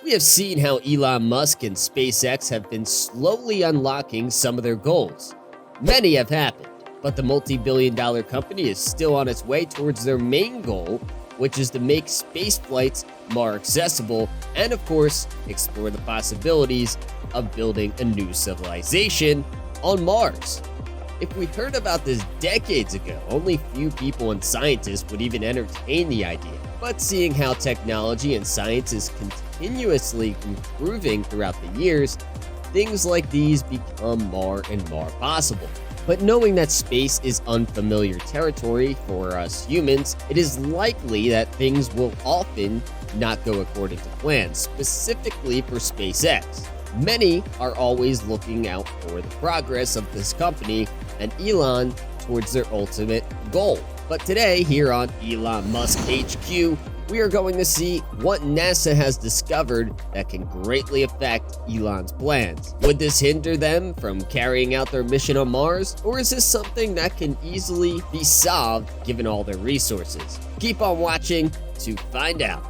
We have seen how Elon Musk and SpaceX have been slowly unlocking some of their goals. Many have happened, but the multi-billion-dollar company is still on its way towards their main goal, which is to make space flights more accessible and, of course, explore the possibilities of building a new civilization on Mars. If we heard about this decades ago, only few people and scientists would even entertain the idea. But seeing how technology and science is continuously improving throughout the years, things like these become more and more possible. But knowing that space is unfamiliar territory for us humans, it is likely that things will often not go according to plan, specifically for SpaceX. Many are always looking out for the progress of this company and Elon towards their ultimate goal. But today, here on Elon Musk HQ, we are going to see what NASA has discovered that can greatly affect Elon's plans. Would this hinder them from carrying out their mission on Mars, or is this something that can easily be solved given all their resources? Keep on watching to find out.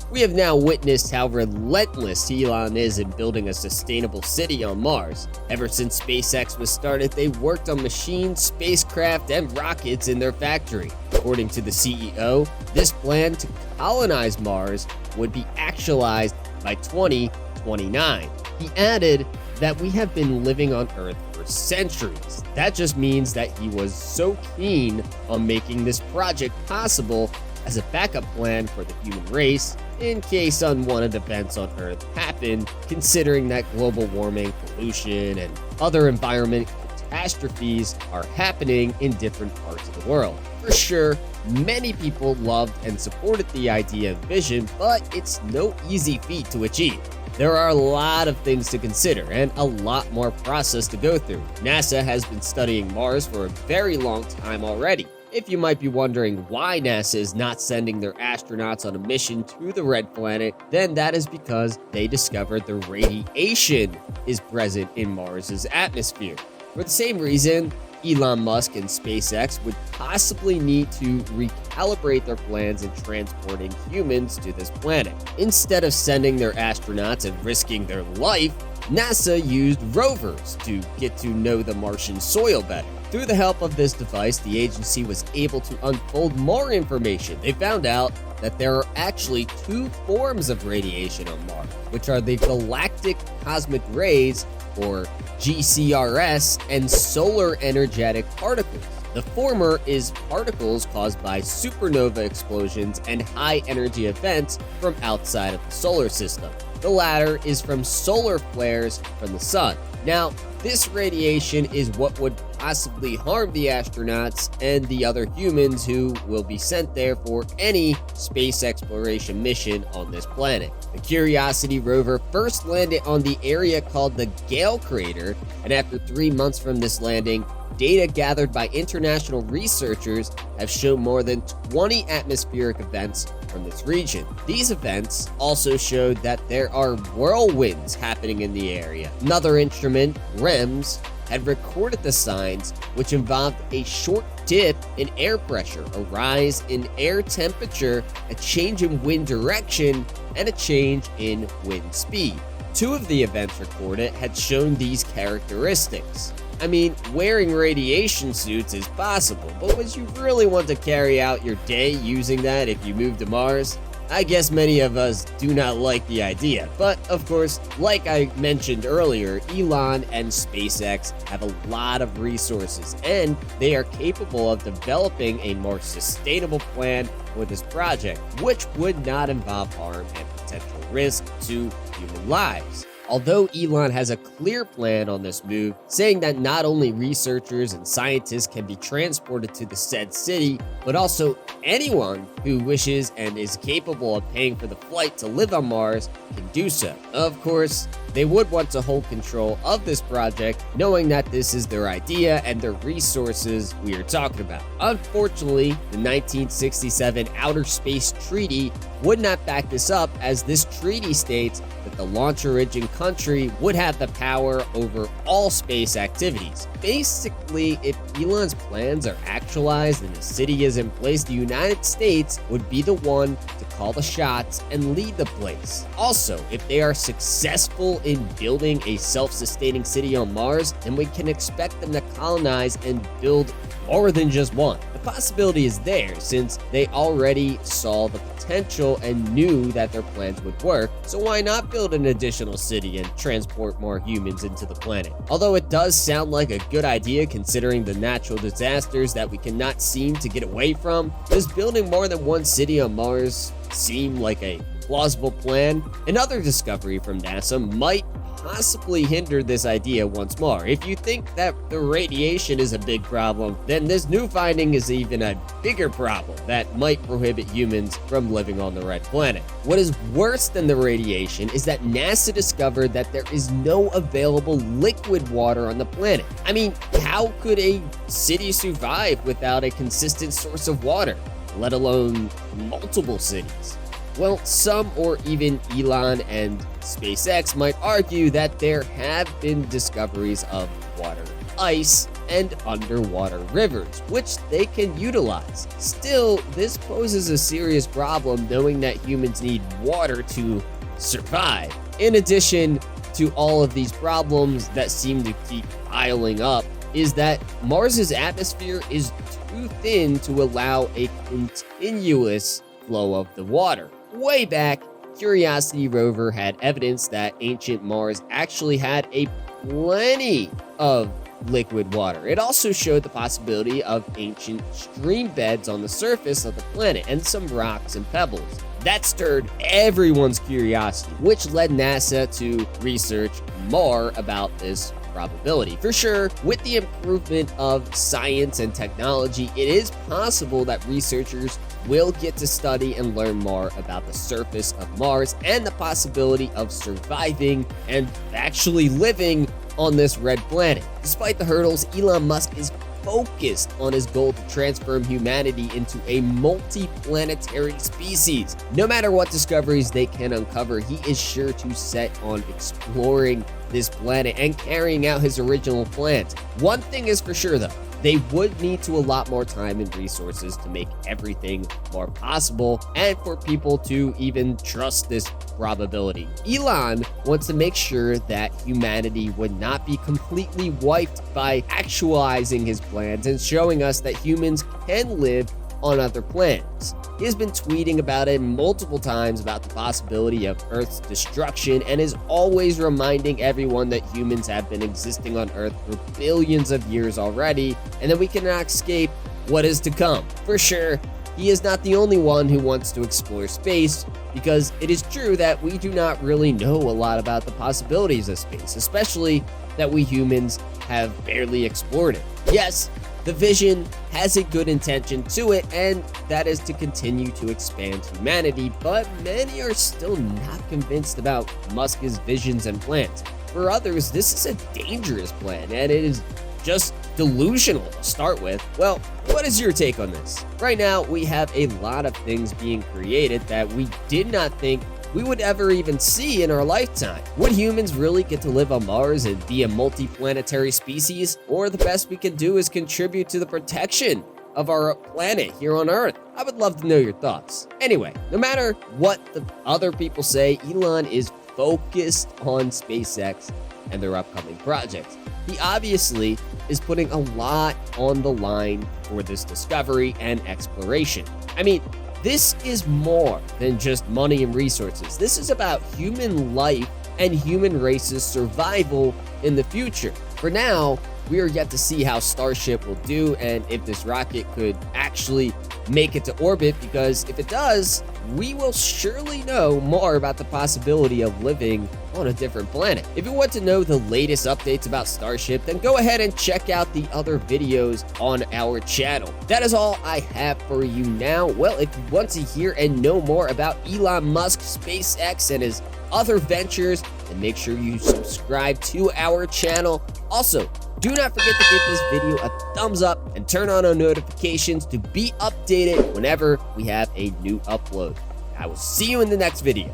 We have now witnessed how relentless Elon is in building a sustainable city on Mars. Ever since SpaceX was started, they worked on machines, spacecraft, and rockets in their factory. According to the CEO, this plan to colonize Mars would be actualized by 2029. He added that we have been living on Earth for centuries. That just means that he was so keen on making this project possible as a backup plan for the human race in case unwanted events on Earth happen, considering that global warming, pollution, and other environment catastrophes are happening in different parts of the world. For sure, many people loved and supported the idea and vision, but it's no easy feat to achieve. There are a lot of things to consider and a lot more process to go through. NASA has been studying Mars for a very long time already. If you might be wondering why NASA is not sending their astronauts on a mission to the red planet, then that is because they discovered the radiation is present in Mars's atmosphere. For the same reason, Elon Musk and SpaceX would possibly need to recalibrate their plans in transporting humans to this planet. Instead of sending their astronauts and risking their life, NASA used rovers to get to know the Martian soil better. Through the help of this device, the agency was able to unfold more information. They found out that there are actually two forms of radiation on Mars, which are the galactic cosmic rays, or GCRS, and solar energetic particles. The former is particles caused by supernova explosions and high-energy events from outside of the solar system. The latter is from solar flares from the sun. Now, this radiation is what would possibly harm the astronauts and the other humans who will be sent there for any space exploration mission on this planet. The Curiosity rover first landed on the area called the Gale Crater, and after 3 months from this landing, data gathered by international researchers have shown more than 20 atmospheric events from this region. These events also showed that there are whirlwinds happening in the area. Another instrument, REMS, had recorded the signs, which involved a short dip in air pressure, a rise in air temperature, a change in wind direction, and a change in wind speed. 2 of the events recorded had shown these characteristics. I mean, wearing radiation suits is possible, but would you really want to carry out your day using that if you move to Mars? I guess many of us do not like the idea, but of course, like I mentioned earlier, Elon and SpaceX have a lot of resources, and they are capable of developing a more sustainable plan for this project, which would not involve harm and potential risk to human lives. Although Elon has a clear plan on this move, saying that not only researchers and scientists can be transported to the said city, but also anyone who wishes and is capable of paying for the flight to live on Mars can do so. Of course, they would want to hold control of this project, knowing that this is their idea and their resources we are talking about. Unfortunately, the 1967 Outer Space Treaty would not back this up, as this treaty states that the launch origin country would have the power over all space activities. Basically, if Elon's plans are actualized and the city is in place, the United States would be the one to call the shots and lead the place. Also, Also, if they are successful in building a self-sustaining city on Mars, then we can expect them to colonize and build more than just one. The possibility is there since they already saw the potential and knew that their plans would work, so why not build an additional city and transport more humans into the planet? Although it does sound like a good idea considering the natural disasters that we cannot seem to get away from, does building more than one city on Mars seem like a plausible plan? Another discovery from NASA might possibly hinder this idea once more. If you think that the radiation is a big problem, then this new finding is even a bigger problem that might prohibit humans from living on the red planet. What is worse than the radiation is that NASA discovered that there is no available liquid water on the planet. I mean, how could a city survive without a consistent source of water, let alone multiple cities? Well, some or even Elon and SpaceX might argue that there have been discoveries of water ice and underwater rivers, which they can utilize. Still, this poses a serious problem knowing that humans need water to survive. In addition to all of these problems that seem to keep piling up, is that Mars's atmosphere is too thin to allow a continuous flow of the water. Way back, Curiosity rover had evidence that ancient Mars actually had a plenty of liquid water. It also showed the possibility of ancient stream beds on the surface of the planet and some rocks and pebbles. That stirred everyone's curiosity, which led NASA to research more about this probability. For sure, with the improvement of science and technology, it is possible that researchers will get to study and learn more about the surface of Mars and the possibility of surviving and actually living on this red planet. Despite the hurdles, Elon Musk is focused on his goal to transform humanity into a multi-planetary species. No matter what discoveries they can uncover, he is sure to set on exploring this planet and carrying out his original plans. One thing is for sure though, they would need to allot more time and resources to make everything more possible and for people to even trust this probability. Elon wants to make sure that humanity would not be completely wiped by actualizing his plans and showing us that humans can live on other planets. He has been tweeting about it multiple times about the possibility of Earth's destruction and is always reminding everyone that humans have been existing on Earth for billions of years already and that we cannot escape what is to come. For sure, he is not the only one who wants to explore space, because it is true that we do not really know a lot about the possibilities of space, especially that we humans have barely explored it. Yes, the vision has a good intention to it, and that is to continue to expand humanity, but many are still not convinced about Musk's visions and plans. For others, this is a dangerous plan, and it is just delusional to start with. Well, what is your take on this? Right now, we have a lot of things being created that we did not think we would ever even see in our lifetime. Would humans really get to live on Mars and be a multi-planetary species? Or the best we can do is contribute to the protection of our planet here on Earth? I would love to know your thoughts. Anyway, no matter what the other people say, Elon is focused on SpaceX and their upcoming projects. He obviously is putting a lot on the line for this discovery and exploration. I mean, this is more than just money and resources. This is about human life and human race's survival in the future. For now, we are yet to see how Starship will do and if this rocket could actually make it to orbit, because if it does, we will surely know more about the possibility of living on a different planet. If you want to know the latest updates about Starship, then go ahead and check out the other videos on our channel. That is all I have for you now. Well, if you want to hear and know more about Elon Musk, SpaceX, and his other ventures, then make sure you subscribe to our channel. Also, do not forget to give this video a thumbs up and turn on our notifications to be updated whenever we have a new upload. I will see you in the next video.